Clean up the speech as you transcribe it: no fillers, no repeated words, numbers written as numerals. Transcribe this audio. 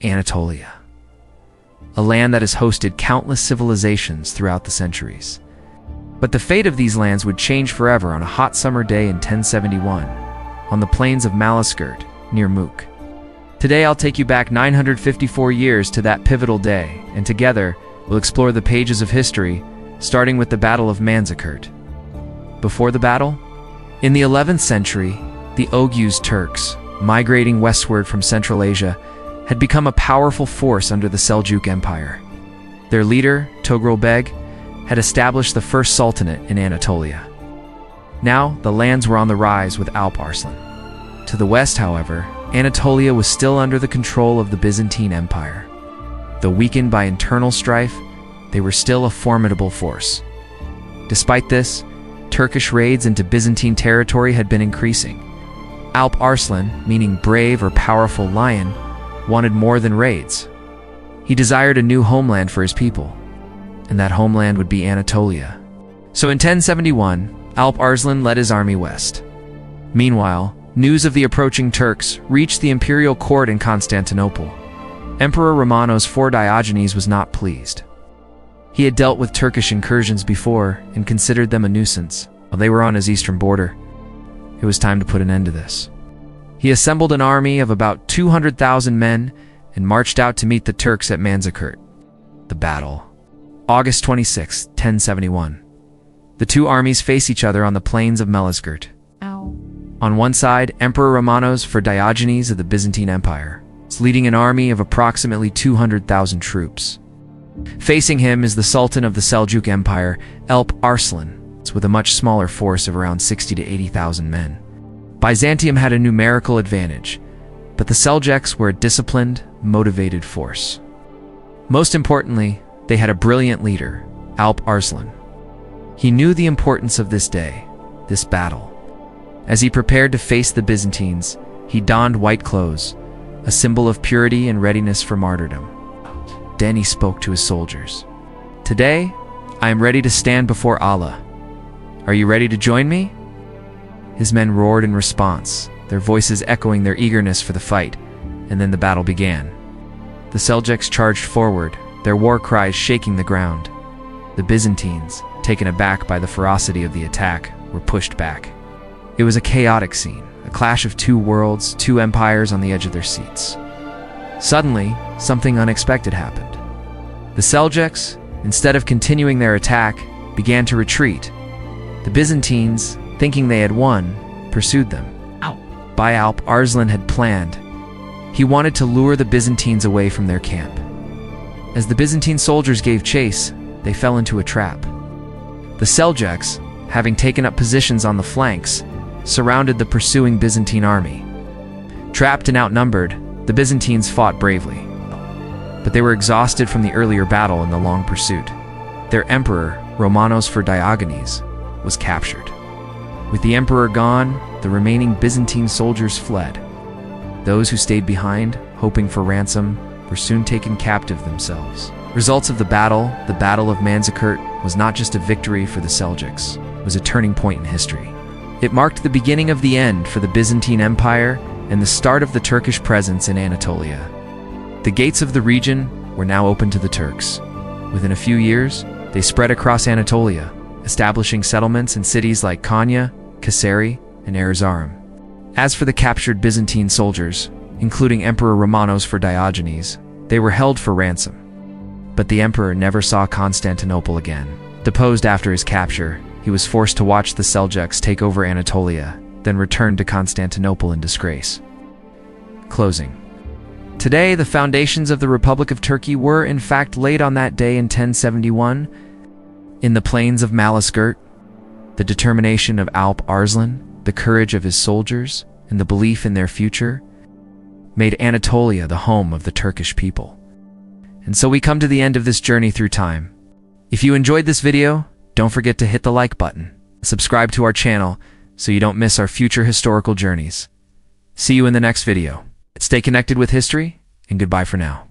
Anatolia, a land that has hosted countless civilizations throughout the centuries. But the fate of these lands would change forever on a hot summer day in 1071, on the plains of Manzikert, near Mook. Today I'll take you back 954 years to that pivotal day, and together we'll explore the pages of history, starting with the Battle of Manzikert. Before the battle, in the 11th century, the Oghuz Turks, migrating westward from Central Asia, had become a powerful force under the Seljuk Empire. Their leader, Togrul Beg, had established the first sultanate in Anatolia. Now, the lands were on the rise with Alp Arslan. To the west, however, Anatolia was still under the control of the Byzantine Empire. Though weakened by internal strife, they were still a formidable force. Despite this, Turkish raids into Byzantine territory had been increasing. Alp Arslan, meaning brave or powerful lion, wanted more than raids. He desired a new homeland for his people, and that homeland would be Anatolia. So in 1071, Alp Arslan led his army west. Meanwhile, news of the approaching Turks reached the imperial court in Constantinople. Emperor Romanos IV Diogenes was not pleased. He had dealt with Turkish incursions before and considered them a nuisance while they were on his eastern border. It was time to put an end to this. He assembled an army of about 200,000 men and marched out to meet the Turks at Manzikert. The battle. August 26, 1071. The two armies face each other on the plains of Manzikert. On one side, Emperor Romanos IV Diogenes of the Byzantine Empire is leading an army of approximately 200,000 troops. Facing him is the Sultan of the Seljuk Empire, Alp Arslan, with a much smaller force of around 60 to 80,000 men. Byzantium had a numerical advantage, but the Seljuks were a disciplined, motivated force. Most importantly, they had a brilliant leader, Alp Arslan. He knew the importance of this day, this battle. As he prepared to face the Byzantines, he donned white clothes, a symbol of purity and readiness for martyrdom. Then he spoke to his soldiers. "Today, I am ready to stand before Allah. Are you ready to join me?" His men roared in response, their voices echoing their eagerness for the fight, and then the battle began. The Seljuks charged forward, their war cries shaking the ground. The Byzantines, taken aback by the ferocity of the attack, were pushed back. It was a chaotic scene, a clash of two worlds, two empires on the edge of their seats. Suddenly, something unexpected happened. The Seljuks, instead of continuing their attack, began to retreat. The Byzantines, thinking they had won, pursued them. By Alp Arslan had planned. He wanted to lure the Byzantines away from their camp. As the Byzantine soldiers gave chase, they fell into a trap. The Seljuks, having taken up positions on the flanks, surrounded the pursuing Byzantine army. Trapped and outnumbered, the Byzantines fought bravely. But they were exhausted from the earlier battle and the long pursuit. Their emperor, Romanos IV Diogenes, was captured. With the emperor gone, the remaining Byzantine soldiers fled. Those who stayed behind, hoping for ransom, were soon taken captive themselves. Results of the Battle of Manzikert, was not just a victory for the Seljuks, it was a turning point in history. It marked the beginning of the end for the Byzantine Empire and the start of the Turkish presence in Anatolia. The gates of the region were now open to the Turks. Within a few years, they spread across Anatolia, establishing settlements in cities like Konya, Kayseri, and Erzurum. As for the captured Byzantine soldiers, including Emperor Romanos IV Diogenes, they were held for ransom. But the emperor never saw Constantinople again. Deposed after his capture, he was forced to watch the Seljuks take over Anatolia, then returned to Constantinople in disgrace. Closing. Today, the foundations of the Republic of Turkey were, in fact, laid on that day in 1071. In the plains of Manzikert, the determination of Alp Arslan, the courage of his soldiers, and the belief in their future made Anatolia the home of the Turkish people. And so we come to the end of this journey through time. If you enjoyed this video, don't forget to hit the like button, subscribe to our channel so you don't miss our future historical journeys. See you in the next video. Stay connected with history, and goodbye for now.